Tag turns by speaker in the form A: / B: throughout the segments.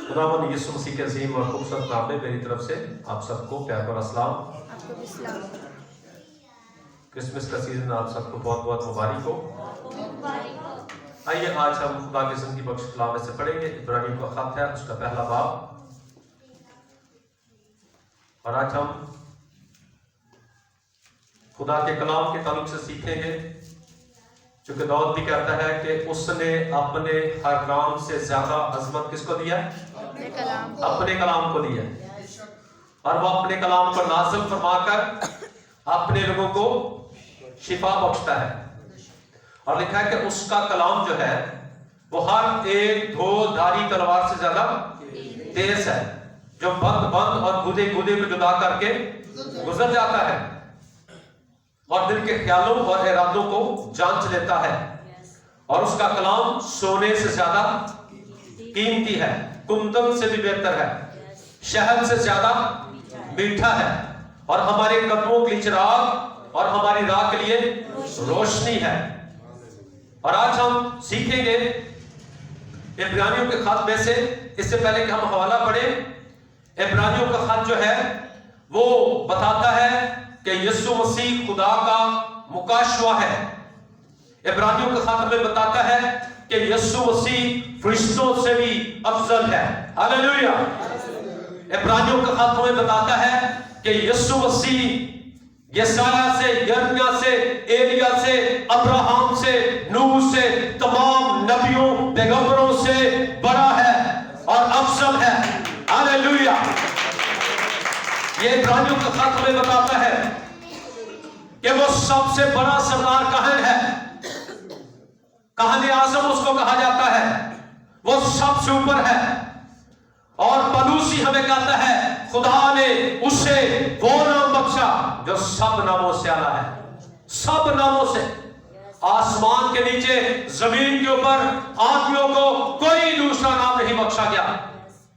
A: खुदावंद यीशु मसीह के अजीम और खूबसूरत नाम में मेरी तरफ से आप सबको प्यार और अस्सलाम। क्रिसमस का सीजन आप सबको बहुत बहुत मुबारक हो। आइए आज हम खुदा के जिंदगी बख्श कलाम में से पढ़ेंगे। इब्रानियों का खत है, उसका पहला बाब, और आज हम खुदा के कलाम के ताल्लुक से सीखेंगे। क्योंकि दाऊद भी कहता है कि उसने अपने हर काम से ज्यादा अजमत किसको दिया? अपने कलाम को दिया, और वो अपने कलाम को नाज़िल फरमाकर अपने लोगों को शिफा बख्शता है। और लिखा है कि उसका कलाम जो है वो हर एक धोधारी तलवार से ज्यादा तेज है, जो बंद और गुदे को जुदा करके गुजर जाता है और दिल के ख्यालों और इरादों को जांच लेता है। और उसका कलाम सोने से ज्यादा कीमती है, कुंदन से भी बेहतर है, शहद से ज्यादा मीठा है, और हमारे कदमों के लिए चिराग और हमारी राह के लिए रोशनी है। और आज हम सीखेंगे इब्रानियों के खत में से। इससे पहले कि हम हवाला पढ़ें, इब्रानियों का खत जो है वो बताता है कि यीशु मसीह खुदा का मुकाशवा है। इब्रानियों का खत में बताता है कि यीशु मसीह फरिश्तों से भी अफजल है। हालेलुया। इब्रानियों का खत हमें बताता है कि यीशु मसीह यशाया से, यिर्मयाह से, एलिया से, अब्राहम से, नूह से, तमाम नबियों पैगंबरों से बड़ा है और अफजल है। हालेलुया। ये इब्रानियों का खत हमें बताता है कि वो सबसे बड़ा सरदार कहन है, कहने आज़म उसको कहा जाता है, वो सबसे ऊपर है। और पलूसी हमें कहता है खुदा ने उसे वो नाम बख्शा जो सब नामों से आला है, सब नामों से। आसमान के नीचे, जमीन के ऊपर आदमियों को कोई दूसरा नाम नहीं बख्शा गया,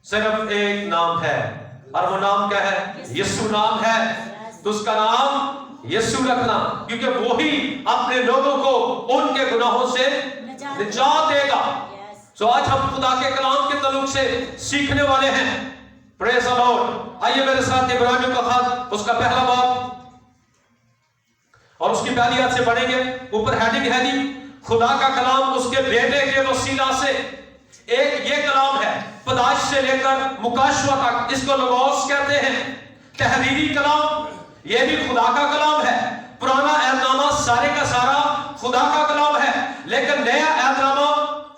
A: सिर्फ एक नाम है, और वो नाम क्या है? यीशु नाम है। तो उसका नाम यीशु रखना, क्योंकि वही अपने लोगों को उनके गुनाहों से निजात देगा। तो आज हम खुदा के कलाम के ताल्लुक से सीखने वाले हैं। Praise the Lord. आइए मेरे साथ इब्रानियों का खत, उसका पहला बाब और उसकी पहली आयत से पढ़ेंगे। ऊपर हेडिंग है दी खुदा का कलाम उसके बेटे के वसीला से। एक ये कलाम है पैदाइश से लेकर मुकाशवा तक, इसको लोगोस कहते हैं। तहरीरी कलाम ये भी खुदा का कलाम है। पुराना अहदनामा सारे का सारा खुदा का कलाम है, लेकिन नया अहदनामा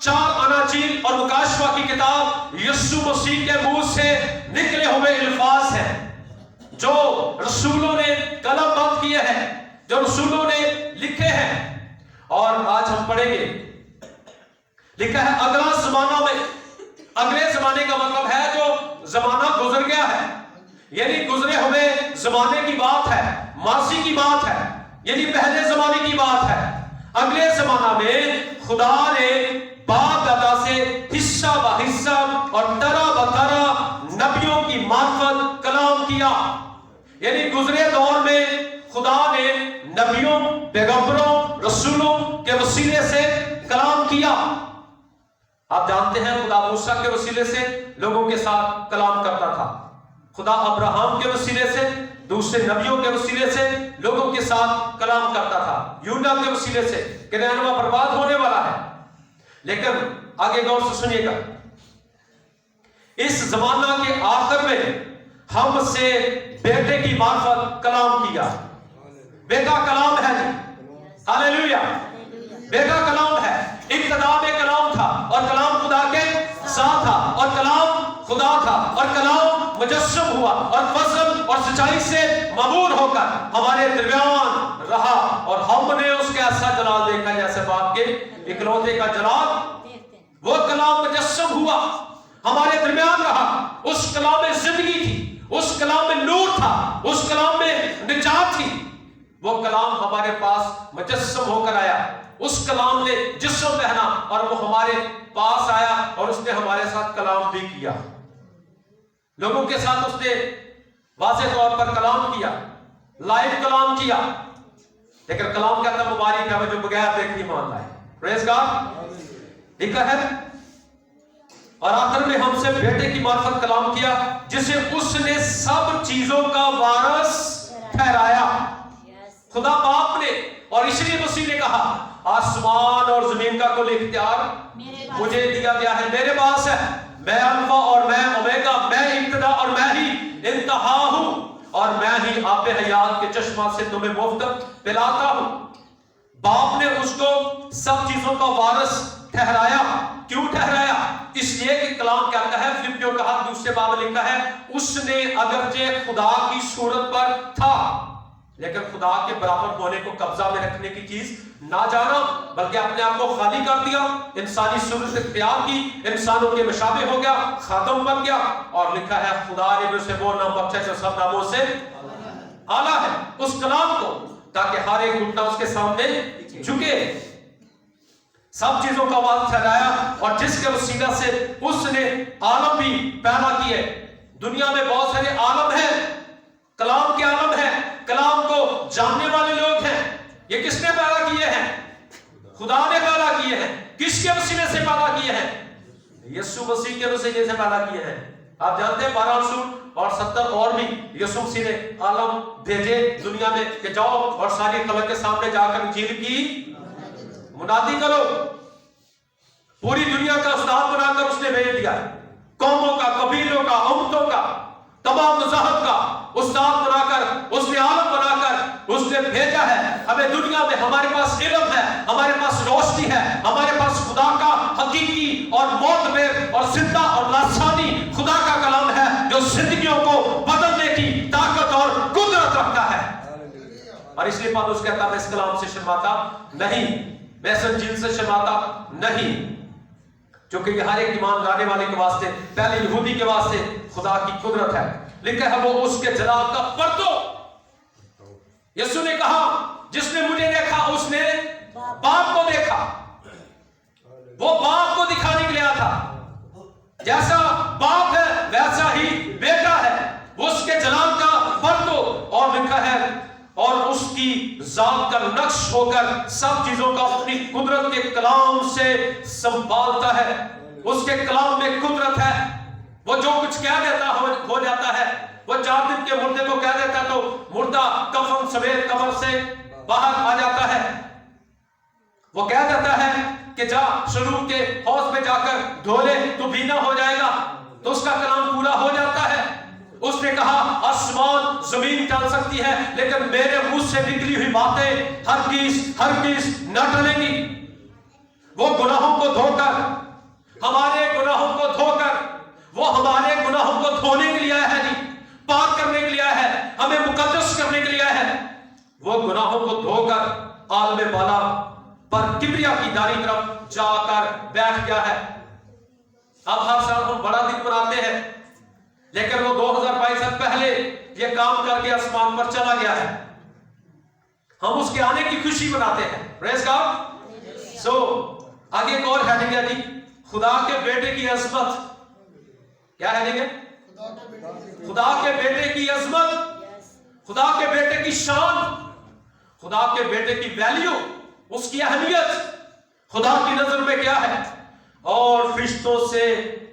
A: 4 अनाजील और मुकाशवा की किताब यीशु मसीह के मुंह से निकले हुए अल्फाज हैं, जो रसूलों ने कलमबंद किए हैं, जो रसूलों ने लिखे हैं। और आज हम पढ़ेंगे। लिखा है अगला जमाना में। अगले जमाने का मतलब है जो जमाना गुजर गया है, यानी गुजरे हुए जमाने की बात है, माजी की बात है, यानी पहले जमाने की बात है। अगले जमाना में खुदा ने बाप दादा से हिस्सा ब हिस्सा और तरह ब तरह नबियों की मार्फत कलाम किया। यानी गुजरे दौर में खुदा ने नबियों, पैगंबरों, रसूलों के वसीले से कलाम किया। आप जानते हैं खुदा मूसा के वसीले से लोगों के साथ कलाम करता था, खुदा अब्राहम के वसीले से, दूसरे नबियों के वसीले से लोगों के साथ कलाम करता था, यूना के वसीले से कि निनवे बर्बाद होने वाला है। लेकिन आगे गौर से सुनिएगा, इस जमाना के आखिर में हमसे बेटे की मार्फत कलाम किया। बेटा कलाम है जी। हालेलुया। बेटा कलाम है। इब्तिदा में कलाम था और कलाम खुदा के साथ था और कलाम खुदा था और कलाम मुजस्सम हुआ और फजल और सच्चाई से मबूर होकर हमारे दरमियान रहा, और हमने उसके ऐसा जलाल देखा जैसे बाप के इकलौते का जलाल। वो कलाम मुजस्सम हुआ, हमारे दरमियान रहा। उस कलाम में जिंदगी थी, उस कलाम में नूर था, उस कलाम में निजात थी। वो कलाम हमारे पास मुजस्सम होकर आया, उस कलाम ने जिस्म पहना और वो हमारे पास आया और उसने हमारे साथ कलाम भी किया। लोगों के साथ उसने वाज़ेह तौर पर कलाम किया, लाइव कलाम किया। लेकिन कलाम कहता मुबारक है जो बगैर देखे ईमान लाए। Praise God. लिखा है और आखिर में हमसे बेटे की मार्फत कलाम किया जिसे उसने सब चीजों का वारिस ठहराया। खुदा बाप ने, और इसलिए मसीह ने कहा आसमान और जमीन का कुल इख्तियार मुझे दिया गया है, मेरे पास है। मैं अल्फा और मैं ओमेगा, मैं इब्तिदा और मैं ही इंतहा हूं, और मैं ही आबे हयात के चश्मा से तुम्हें मुफ्त पिलाता हूं। बाप ने उसको सब चीजों का वारिस ठहराया। क्यों ठहराया? इसलिए कि कलाम कहता है, फिलिपियों का दूसरे बाब में लिखा है, उसने अगरचे खुदा की सूरत पर था लेकिन खुदा के बराबर होने को कब्जा में रखने की चीज ना जाना, बल्कि अपने आप को खाली कर दिया, इंसानी सूरत इख्तियार की, इंसानों के मुशाबे हो गया, खादम बन गया। और लिखा है खुदा ने भी उसे वो नाम बख्शा जो सब नामों से आला है, उस कलाम को, ताकि हर एक घुटना उसके सामने झुके। सब चीजों का वाद ठहराया और जिसके वसीला से उसने आलम भी पैदा किए। दुनिया में बहुत सारे आलम हैं, कलाम के आलम है, कलाम को जानने वाले लोग हैं। ये किसने पैदा किए हैं? खुदा ने पैदा किए हैं। किसके वसीले से पैदा किए हैं? यीशु मसीह के वसीले से पैदा किए हैं। आप जानते हैं 12 रसूल और 70 और भी यीशु मसीह ने आलम भेजे दुनिया में कि जाओ और सारी खबर के सामने जाकर इंजील की मुनादी करो। पूरी दुनिया का उस्ताद बनाकर उसने भेज दिया, कौमों का, कबीलों का, उम्मतों का, तमाम मज़हब का उस्ताद बनाकर, उसने आलम बनाकर उसने भेजा है। हमें दुनिया में, हमारे पास इल्म है, हमारे पास रोशनी है, हमारे पास खुदा का हकीकी और मौत में और जिंदा और लासानी खुदा का कलाम है जो जिंदगियों को बदलने की ताकत और कुदरत रखता है। और इसलिए पौलुस कहता है मैं इस कलाम से शर्माता नहीं, मैं इस इंजील से शर्माता नहीं, क्योंकि हर एक ईमान लाने वाले के वास्ते, पहले यहूदी के वास्ते खुदा की कुदरत है। लिखा है वो उसके जलाल का पर्दो। यीशु ने कहा जिसने मुझे देखा उसने बाप को देखा। वो बाप को दिखाने के लिए आया था। जैसा बाप है वैसा ही बेटा है, वो उसके जलाल का पर्दो। और लिखा है और उसकी जात का नक्श होकर सब चीजों का अपनी कुदरत के कलाम से संभालता है। उसके कलाम में कुदरत है। वो जो कुछ कह देता हो जाता है। वो 4 दिन के मुर्दे को कह देता तो मुर्दा कफन समेत कब्र से बाहर आ जाता है। वो कह देता है कि जा शुरू के हौज में जाकर धो ले तो भीना हो जाएगा, तो उसका कलाम पूरा हो जाता है। उसने कहा आसमान जमीन टल सकती है लेकिन मेरे मुंह से निकली हुई बातें हरगिज न टलेंगी। वो गुनाहों को धोकर, हमारे गुनाहों को धोकर, वो हमारे गुनाहों को धोने के लिए आया है, नहीं पाक करने के लिए आया है, हमें मुकद्दस करने के लिए आया है। वो गुनाहों को धोकर आलमे बाला पर किबरिया की दारी तरफ जाकर बैठ गया है। अब हर साल हम बड़ा दिन मनाते हैं लेकिन वो 2022 साल पहले ये काम करके आसमान पर चला गया है। हम उसके आने की खुशी मनाते हैं। Praise God. सो आगे एक और हेडिंग है जी, खुदा के बेटे की अजमत। क्या हेडिंग है? खुदा के बेटे की अजमत, खुदा के बेटे की शान, खुदा के बेटे की वैल्यू, उसकी अहमियत खुदा की नजर में क्या है। और फरिश्तों से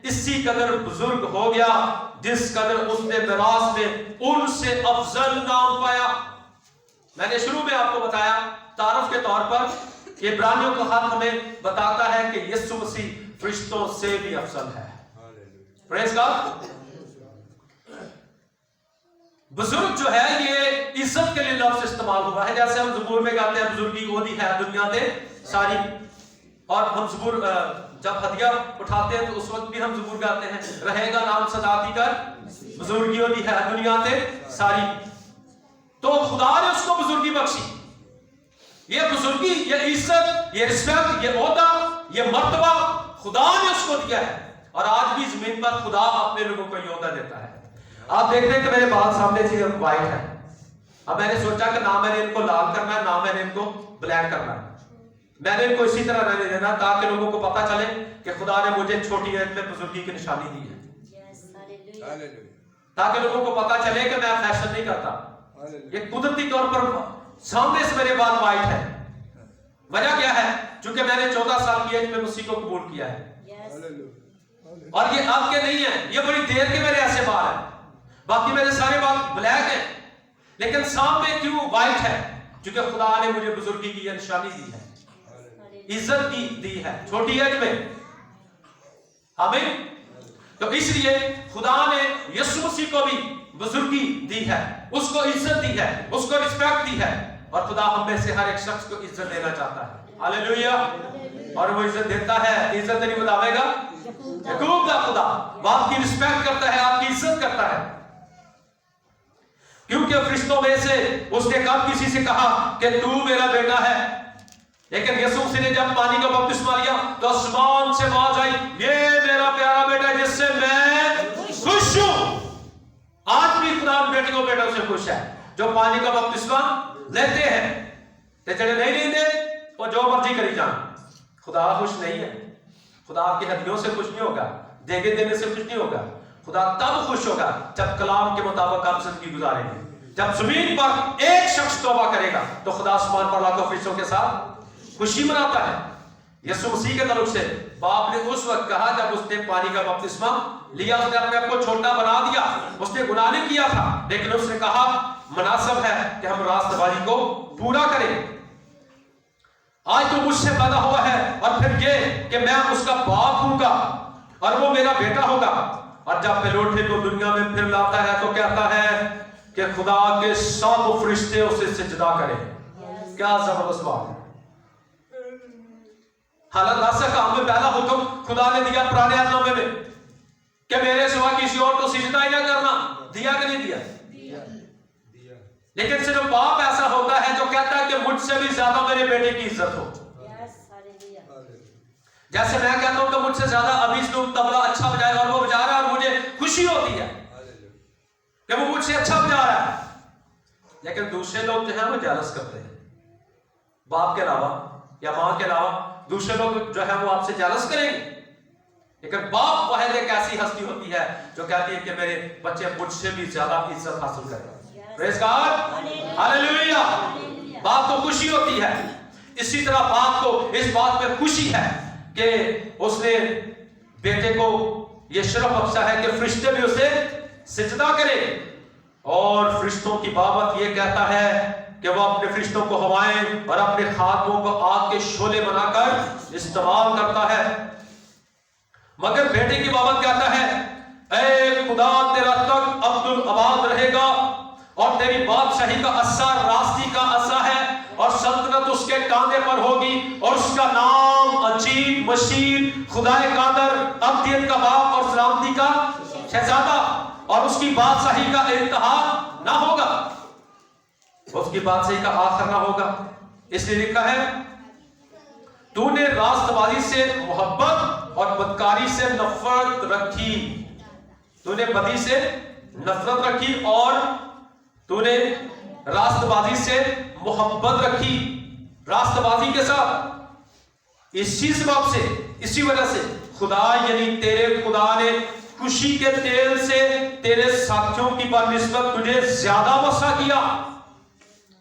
A: इसी कदर बुजुर्ग हो गया जिस कदर उसने मिरास में उनसे अफजल नाम पाया। मैंने शुरू में आपको बताया तारफ के तौर पर इब्रानियों का खत हमें बताता है कि यीशु मसीह फरिश्तों से भी अफजल है। Praise God. बुजुर्ग जो है ये इज्जत के लिए लफ्ज इस्तेमाल हुआ है। जैसे हम ज़बूर में गाते हैं बुजुर्गी ओदी है दुनिया दे सारी, और हम ज़बूर जब हदिया उठाते हैं तो उस वक्त भी हम ज़बूर गाते हैं, रहेगा नाम सदाती कर बुजुर्गी ओदी है दुनिया दे सारी। तो खुदा ने उसको बुजुर्गी बख्शी। ये बुजुर्गी, ये इज्जत, ये रिस्पेक्ट, ये ओहदा, ये मर्तबा खुदा ने उसको दिया है। और आज भी जमीन पर खुदा अपने लोगों को योद्धा देता है। आप देख रहे हैं कि मेरे बाल सामने से व्हाइट है। अब मैंने सोचा कि ना मैंने इनको लाल करना है ना मैंने इनको ब्लैक करना है, मैंने इनको इसी तरह रहने देना ताकि लोगों को पता चले कि खुदा ने मुझे छोटी एज में बुजुर्गी की निशानी दी है। ताकि लोगों को पता चले कि मैं फैशन नहीं करता। ये कुदरती तौर पर सामने से मेरे बाल व्हाइट है। वजह क्या है? क्योंकि मैंने 14 साल की एज में मसीह को कबूल किया है। اور یہ اب کے نہیں ہے، یہ بڑی دیر کے میرے ایسے بال ہیں، باقی میرے سارے بال بلیک ہیں، لیکن سامنے کیوں وائٹ ہے؟ کیونکہ خدا نے مجھے بزرگی کی نشانی دی ہے، عزت کی دی ہے چھوٹی ایج میں، آمین۔ تو اس لیے خدا نے یسوع مسیح کو بھی بزرگی دی ہے، اس کو عزت دی ہے، اس کو رسپیکٹ دی ہے، اور خدا ہم میں سے ہر ایک شخص کو عزت دینا چاہتا ہے، ہاللیلویہ۔ اور وہ عزت دیتا ہے، عزت نہیں بتاوے گا یعقوب کا خدا، وہ آپ کی رسپیکٹ کرتا ہے، آپ کی عزت کرتا ہے، کیونکہ فرشتوں میں سے اس نے کب کسی سے کہا کہ تو میرا بیٹا ہے؟ لیکن یسوع مسیح نے جب پانی کا بپتسمہ لیا تو آسمان سے آواز آئی، یہ میرا پیارا بیٹا ہے جس سے میں خوش ہوں۔ آج بھی خدا بیٹے کو بیٹوں سے خوش ہے جو پانی کا بپتسمہ لیتے ہیں، جڑے نہیں لیتے وہ جو مرضی کری جان، خدا خوش نہیں ہے۔ خدا آپ کی ہڈیوں سے خوش نہیں ہوگا، دیگے دینے سے خوش نہیں ہوگا، خدا تب خوش ہوگا جب کلام کے مطابق آپ زندگی گزاریں گے۔ جب زمین پر ایک شخص توبہ کرے گا تو خدا آسمان پر لاکھوں فرشتوں کے ساتھ خوشی مناتا ہے۔ یسوع مسیح کے تعلق سے باپ نے اس وقت کہا جب اس نے پانی کا بپتسمہ لیا، اس نے اپنے آپ کو چھوٹا بنا دیا، اس نے گناہ نہیں کیا تھا، لیکن اس نے کہا مناسب ہے کہ ہم راست بازی کو پورا کریں۔ آج تو مجھ سے پیدا ہوا ہے، اور پھر یہ کہ میں اس کا باپ ہوں گا اور وہ میرا بیٹا ہوگا، اور جب پلوٹے کو دنیا میں پھر لاتا ہے تو کہتا ہے کہ خدا کے سب فرشتے اسے سجدہ کریں۔ کیا زبردست بات ہے۔ حالت ناسا کا ہمیں پہلا حکم خدا نے دیا پرانے عہد نامے میں کہ میرے سوا کسی اور کو سجدہ ہی نہ کرنا، دیا کہ نہیں دیا؟ لیکن صرف باپ ایسا ہوتا ہے جو کہتا ہے کہ مجھ سے بھی زیادہ میرے بیٹے کی عزت ہو۔ جیسے میں کہتا ہوں کہ مجھ سے زیادہ ابھی طبلہ اچھا بجائے اور وہ بجا رہا ہے اور مجھے خوشی ہوتی ہے کہ وہ مجھ سے اچھا بجا رہا ہے، لیکن دوسرے لوگ جو ہیں وہ جیلس کرتے ہیں، باپ کے علاوہ یا ماں کے علاوہ دوسرے لوگ جو ہے وہ آپ سے جیلس کریں گے، لیکن باپ واحد ایک ایسی ہستی ہوتی ہے جو کہتی ہے کہ میرے بچے مجھ سے بھی زیادہ عزت حاصل کریں۔ پریز گاڈ، ہاللیلویہ۔ باپ کو خوشی ہوتی ہے، اسی طرح باپ کو اس بات میں خوشی ہے کہ اس نے بیٹے کو یہ شرف بخشا ہے کہ فرشتے بھی اسے سجدہ کریں، اور فرشتوں کی بابت یہ کہتا ہے کہ وہ اپنے فرشتوں کو ہوائیں اور اپنے خادموں کو آگ کے شعلے بنا کر استعمال کرتا ہے۔ مگر بیٹے کی بابت کہتا ہے اے خدا تیرا تخت عبدالآباد رہے گا، اور تیری بادشاہی کا عصا راستی کا عصا ہے، اور سلطنت اس کے کاندھے پر ہوگی، اور اس کا نام عجیب، مشیر، خدائے قادر، ابدیت کا باپ اور سلامتی کا شہزادہ، اور اس کی بادشاہی کا انتہا نہ ہوگا، اس کی بادشاہی کا آخر نہ ہوگا۔ اس لیے لکھا ہے تو نے راست بازی سے محبت اور بدکاری سے نفرت رکھی، تو نے بدی سے نفرت رکھی اور تو نے راست بازی سے محبت رکھی۔ راست بازی کے ساتھ اسی سبب سے، اسی وجہ سے خدا یعنی تیرے خدا نے خوشی کے تیل سے تیرے ساتھیوں کی بنسبت تجھے زیادہ مسا کیا،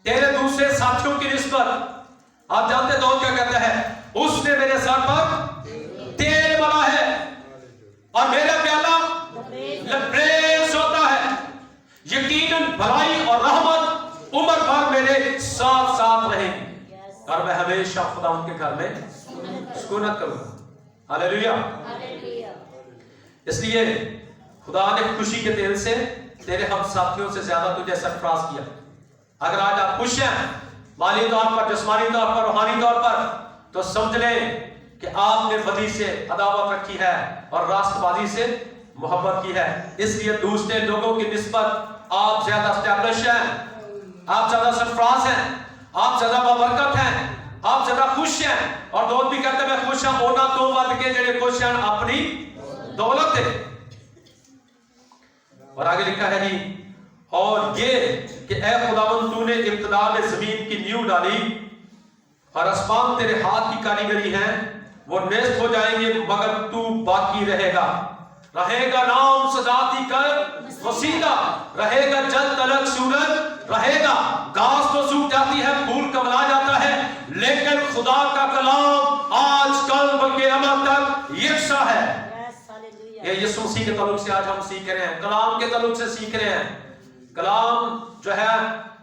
A: تیرے دوسرے ساتھیوں کی نسبت۔ آپ جانتے داؤد کیا کہتا ہے؟ اس نے میرے سر پر تیل ملا ہے اور میرا پیالہ لبریز ہوتا ہے، یقیناً بھلائی اور رحمت عمر بھر میرے ساتھ ساتھ رہے گی، اور میں ہمیشہ خدا ان کے گھر میں سکونت کروں گا۔ ہاللیلویہ۔ اس لیے خدا نے خوشی کے تیل سے تیرے ہم ساتھیوں سے زیادہ تجھے سرفراز کیا۔ اگر آج آپ خوش ہیں مالی طور پر، جسمانی طور پر، روحانی طور پر، تو سمجھ لیں کہ آپ نے بدی سے عداوت رکھی ہے اور راست بازی سے محبت کی ہے، اس لیے دوسرے لوگوں کی نسبت آپ زیادہ اسٹیبلش ہیں، آپ زیادہ سرفراز ہیں، آپ زیادہ بابرکت ہیں، آپ زیادہ خوش ہیں۔ اور دوست بھی کہتے ہیں میں خوش ہوں، اونا تو ود کے جڑے خوش ہیں اپنی دولت ہے۔ اور آگے لکھا ہے جی اور یہ کہ اے خداوند تو نے ابتدا میں زمین کی نیو ڈالی اور آسمان تیرے ہاتھ کی کاریگری ہے، وہ نیست ہو جائیں گے مگر تو باقی رہے گا، رہے گا نام سجاتی کر وسیلہ، رہے گا جل تلک سورج رہے گا، گھاس تو سوکھ جاتی ہے، پھول کملا جاتا ہے، لیکن خدا کا کلام آج کل بلکہ ابد تک یکساں ہے۔ یہ یسوع مسیح کے تعلق سے آج ہم سیکھ رہے ہیں, کلام کے تعلق سے سیکھ رہے ہیں. کلام جو ہے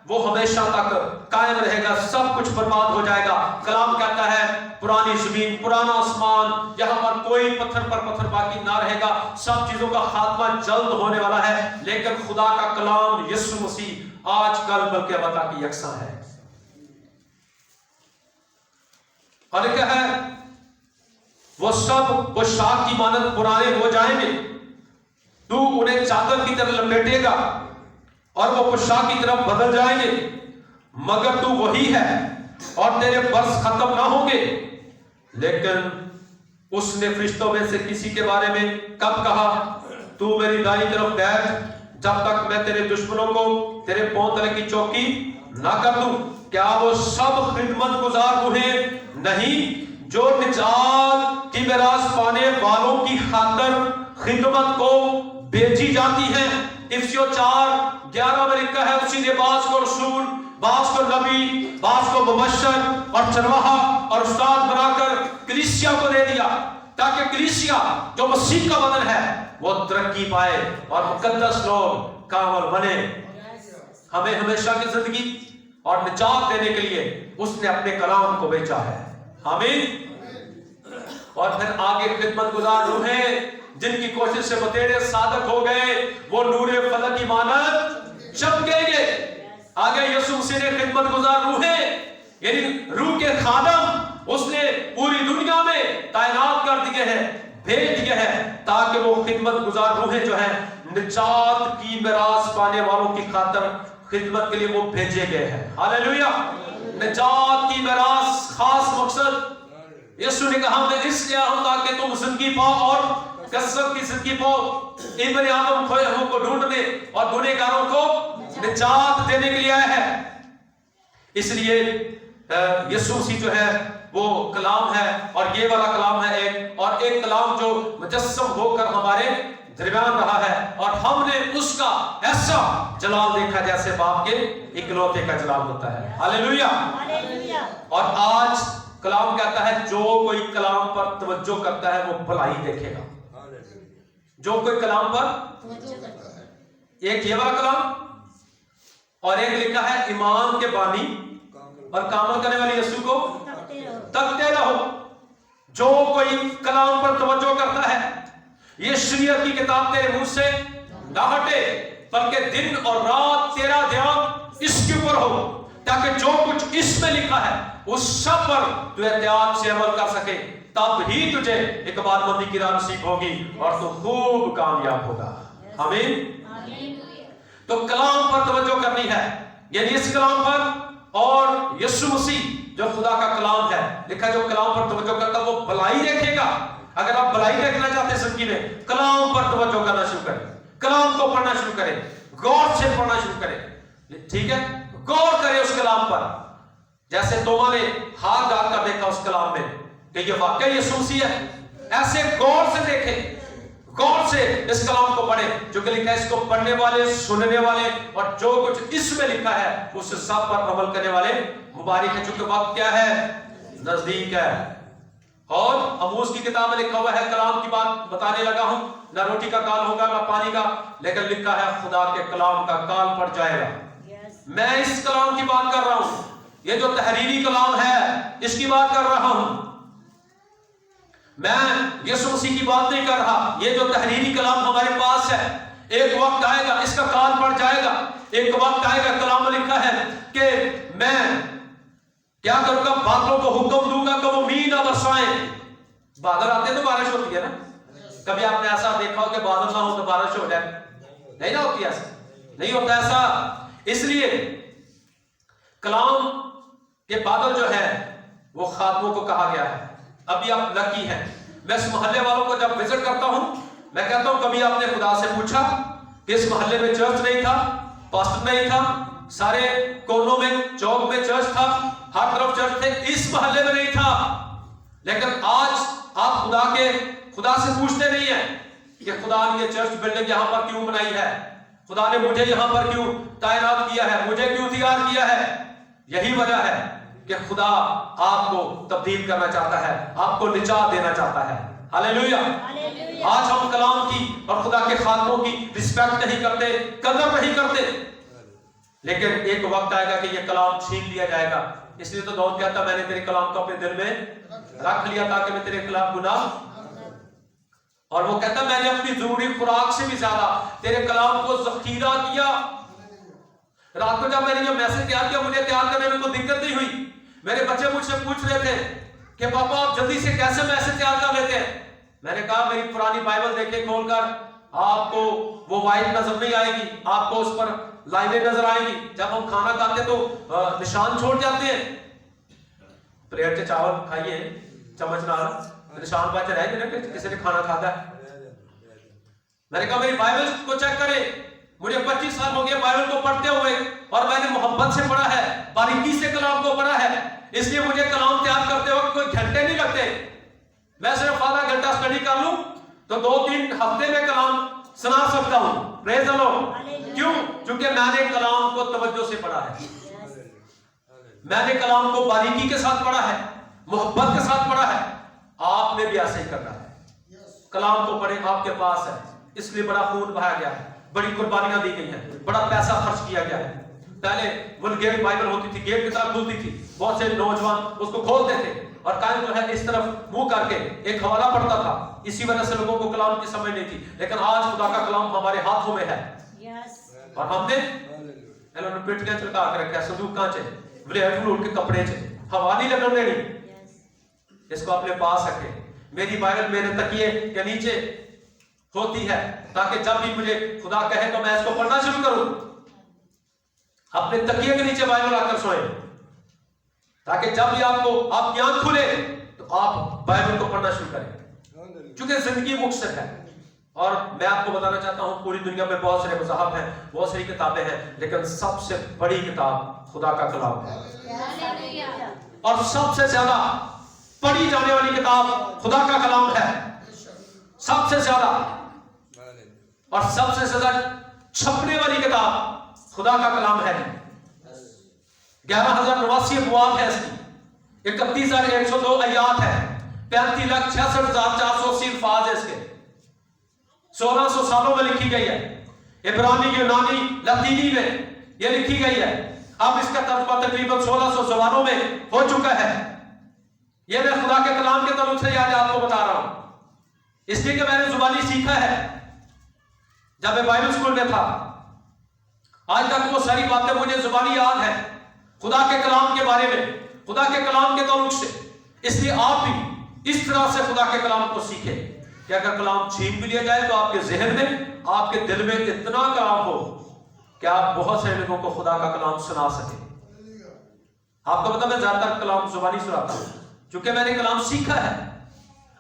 A: وہ ہمیشہ تک قائم رہے گا, سب کچھ برباد ہو جائے گا. کلام کہتا ہے پرانی زمین, پرانا آسمان, یہاں پر کوئی پتھر پر پتھر باقی نہ رہے گا, سب چیزوں کا خاتمہ جلد ہونے والا ہے. لیکن خدا کا کلام یسوع مسیح آج کل بلکہ ابد کی یکساں ہے. اور لکھا ہے وہ سب وہ شاخ کی مانند پرانے ہو جائیں گے, تو انہیں چادر کی طرح لپیٹے گا اور وہ پوشاک کی طرف بدل جائیں گے, مگر تو وہی ہے اور تیرے برس ختم نہ ہوں گے. لیکن اس نے فرشتوں میں سے کسی کے بارے میں کب کہا, تو میری دائیں طرف بیٹھ جب تک میں تیرے دشمنوں کو تیرے پاؤں تلے کی چوکی نہ کر دوں. کیا وہ سب خدمت گزار ہوئے نہیں جو نجات کی میراث پانے والوں کی خاطر خدمت کو بیچی جاتی ہیں؟ افسیوں 4:11 میں لکھا ہے اسی نے بعض کو رسول, بعض کو نبی, بعض کو مبشر اور چرواہا اور استاد بنا کر کلیسیا کو دے دیا, تاکہ کلیسیا جو مسیح کا بدن ہے وہ ترقی پائے اور مقدس لوگ کامل بنے. ہمیں ہمیشہ کی زندگی اور نجات دینے کے لیے اس نے اپنے کلام کو بیچا ہے. آمین. اور پھر آگے خدمت گزار روحیں جن کی کوشش سے بتیرے صادق ہو گئے, وہ نور فلک کی مانند چمکیں گے. آگے یسوع مسیح نے خدمت گزار روحیں یعنی روح کے خادم اس نے پوری دنیا میں تعینات کر دیے ہیں, بھیج دیے ہیں, تاکہ وہ خدمت گزار روحیں جو ہیں نجات کی میراث پانے والوں کی خاطر خدمت کے لیے وہ بھیجے گئے ہیں. ہاللیلویا. نجات کی میراث خاص مقصد یسوع نے کہا میں اس لیے ہوں تاکہ تم زندگی پاؤ اور کثرت کی زندگی پاؤ, ابن آدم کھوئے ہوں کو ڈھونڈنے اور گنہگاروں کو نجات دینے کے لیے آیا ہے. اس لیے یسوع مسیح جو ہے وہ کلام ہے, اور یہ والا کلام ہے ایک, اور ایک کلام جو مجسم ہو کر ہمارے درمیان رہا ہے, اور ہم نے اس کا ایسا جلال دیکھا جیسے باپ کے اکلوتے کا جلال ہوتا ہے. ہاللیلویا. اور آج کلام کہتا ہے جو کوئی کلام پر توجہ کرتا ہے وہ بھلائی دیکھے گا. جو کوئی کلام پر توجہ کرتا ہے, ایک یہ والا کلام, اور ایک لکھا ہے ایمان کے بانی اور کام کرنے والے یسوع کو تکتے رہو. جو کوئی کلام پر توجہ کرتا ہے, یہ شریعت کی کتاب تیرے منہ سے نہ ہٹے, بلکہ دن اور رات تیرا دھیان اس کے اوپر ہو, تاکہ جو کچھ اس میں لکھا ہے اس سب پر تو احتیاط سے عمل کر سکے, تب ہی تجھے اقبال مندی کی راہ نصیب ہوگی اور تو خوب کامیاب ہوگا. آمین. تو کلام پر توجہ کرنی ہے, یعنی اس کلام پر, اور یسوع مسیح جو خدا کا کلام ہے, لکھا جو کلام پر توجہ کرتا وہ بھلائی دیکھے گا. اگر آپ بھلائی دیکھنا چاہتے ہیں زندگی میں, کلام پر توجہ کرنا شروع کریں, کلام کو پڑھنا شروع کریں, غور سے پڑھنا شروع کریں. ٹھیک ہے, غور کریں اس کلام پر, جیسے توما نے ہاتھ ڈال کر دیکھا اس کلام میں کہ یہ واقعی یسوع مسیح ہے. ایسے غور سے دیکھیں, غور سے اس کلام کو پڑھیں, جو کہ لکھا ہے اس کو پڑھنے والے, سننے والے اور جو کچھ اس میں لکھا ہے اس سب پر عمل کرنے والے مبارک ہیں, چونکہ وقت کیا ہے, نزدیک ہے. اور اموس کی کتاب میں لکھا ہوا ہے کلام کی بات بتانے لگا ہوں, نہ روٹی کا کال ہوگا نہ پانی کا, لیکن لکھا ہے خدا کے کلام کا کال پڑ جائے گا. میں اس کلام کی بات کر رہا ہوں, یہ جو تحریری کلام ہے اس کی بات کر رہا ہوں. میں یسوع مسیح کی بات نہیں کر رہا, یہ جو تحریری کلام ہمارے پاس ہے, ایک وقت آئے گا اس کا کال پڑ جائے گا. ایک وقت آئے گا, کلام میں لکھا ہے کہ میں کیا کروں گا, بادلوں کو حکم دوں گا کہ وہ مینہ برسائیں. بادل آتے تو بارش ہوتی ہے نا, کبھی آپ نے ایسا دیکھا ہو کہ بادل نہ ہو تو بارش ہو جائے؟ نہیں نہ ہوتی, ایسا نہیں ہوتا ایسا. اس لیے کلام کے بادل جو ہے وہ خادموں کو کہا گیا ہے. ابھی آپ لکی ہیں, میں اس محلے والوں کو جب وزٹ کرتا ہوں میں کہتا ہوں کبھی آپ نے خدا سے پوچھا کہ اس محلے میں چرچ نہیں تھا, پاسٹر نہیں تھا, سارے کونوں میں چوک میں چرچ تھا, ہر طرف چرچ تھے, اس محلے میں نہیں تھا. لیکن آج آپ خدا سے پوچھتے نہیں ہیں کہ خدا نے یہ چرچ بلڈنگ یہاں پر کیوں بنائی ہے, خدا نے مجھے یہاں پر کیوں تعینات کیا ہے, مجھے کیوں تیار کیا ہے. یہی وجہ ہے کہ خدا آپ کو تبدیل کرنا چاہتا ہے, آپ کو نجات دینا چاہتا ہے. हालेलुया। आज हम कलाम की और खुदा के खातमों की रिस्पेक्ट नहीं करते, कदर नहीं करते, लेकिन एक वक्त आएगा कि ये कलाम छीन लिया जाएगा। इसलिए तो दाऊद कहता मैंने तेरे कलाम को अपने दिल में रख लिया ताकि मैं तेरे खिलाफ गुनाह, और वो कहता मैंने अपनी जरूरी खुराक से भी ज्यादा तेरे कलाम को जखीरा किया। रात को जब मैंने ये मैसेज तैयार किया, मुझे तैयार करने में कोई दिक्कत नहीं हुई। मेरे बच्चे मुझसे पूछ रहे थे कि पापा आप जल्दी से कैसे मैसेज तैयार कर लेते हैं। मैंने कहा मेरी पुरानी बाइबल देखे खोलकर, आपको वो वाइट नजर नहीं आएगी, आपको उस पर लाइनें नजर आएंगी। जब हम खाना खाते तो निशान छोड़ जाते हैं। प्लेट से चावल खाइए चम्मच नाल निशान बच रहे हैं कि किसी ने खाना खाता है। मैंने कहा मेरी बाइबल को चेक करें, मुझे 25 साल हो गए बाइबल को पढ़ते हुए, और मैंने मोहब्बत से पढ़ा है, बारीकी से कलाम को पढ़ा है। इसलिए मुझे कलाम तैयार करते वक्त कोई घंटे नहीं लगते। मैं सिर्फ आधा घंटा स्टडी कर लूं तो 2-3 हफ्ते में कलाम सुना सकता हूं। Praise the Lord. क्यों? क्योंकि मैंने कलाम को तवज्जो से पढ़ा है, मैंने कलाम को बारीकी के साथ पढ़ा है, मोहब्बत के साथ पढ़ा है। आपने भी ऐसे ही करना है। कलाम को पढ़े, आपके पास है, इसलिए बड़ा खून बहाया गया है, बड़ी कुर्बानियां दी गई हैं, बड़ा पैसा खर्च किया गया है। पहले वुलगेट बाइबल होती थी, गेट की तरफ खुलती थी, बहुत से नौजवान उसको खोलते थे और कायम जो है इस तरफ मुंह करके एक हवाला पढ़ता था। इसी वजह से लोगों को कलाम की समझ नहीं थी। लेकिन आज खुदा का कलाम हमारे हाथों में है, और हमने पिटियां चलका के रखा है, संदूक कांचे ब्लेड फ्लूट के कपड़े से हवा नहीं लगने देनी। इसको अपने पास रखे। मेरी बाइबल मेरे तकिए के नीचे होती है ताकि जब भी मुझे खुदा कहे तो मैं इसको पढ़ना शुरू करूं। अपने तकिए के नीचे बाइबल आकर सोए, ताकि जब भी आपको आपकी आंख खुले तो आप बाइबल को पढ़ना शुरू करें। क्योंकि जिंदगी मुख्तसर है, और मैं आपको बताना चाहता हूं पूरी दुनिया में बहुत सारे मज़ाहब हैं, बहुत सारी किताबें हैं, लेकिन सबसे बड़ी किताब खुदा का कलाम है। और सबसे ज्यादा पढ़ी जाने वाली किताब खुदा का कलाम है, सबसे ज्यादा। और सबसे ज्यादा छपने वाली किताब खुदा का कलाम है। 11,089 अबवाब है इसकी, 31,102 आयात है, 35,66,480 अल्फाज है इसके, 1600 सालों में लिखी गई है। इब्रानी, यूनानी, लतीनी में ये लिखी गई है। अब इसका तर्जुमा तकरीबन 1600 ज़बानों में हो चुका है। ये मैं खुदा के कलाम के तलुक से आज आपको बता रहा हूं, इसलिए कि मैंने जुबानी सीखा है जब मैं बाइबल स्कूल में था। आज तक वो सारी बातें मुझे जुबानी याद है खुदा के कलाम के बारे में, खुदा के कलाम के ताल्लुक से। इसलिए आप भी इस तरह से खुदा के कलाम को सीखें कि अगर कलाम छीन भी लिया जाए तो आपके जहन में, आपके दिल में इतना कलाम हो कि आप बहुत से लोगों को खुदा का कलाम सुना सके। आपको पता मैं ज्यादातर कलाम जुबानी सुनाता हूं क्योंकि मैंने कलाम सीखा है।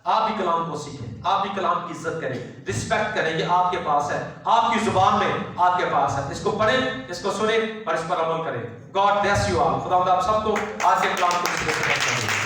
A: आप भी कलाम को सीखें, आप भी कलाम की इज्जत करें, रिस्पेक्ट करें। ये आपके पास है, आपकी जुबान में आपके पास है। इसको पढ़ें, इसको सुनें और इस पर अमल करें। God bless you all. खुदा आप सबको आज के कलाम को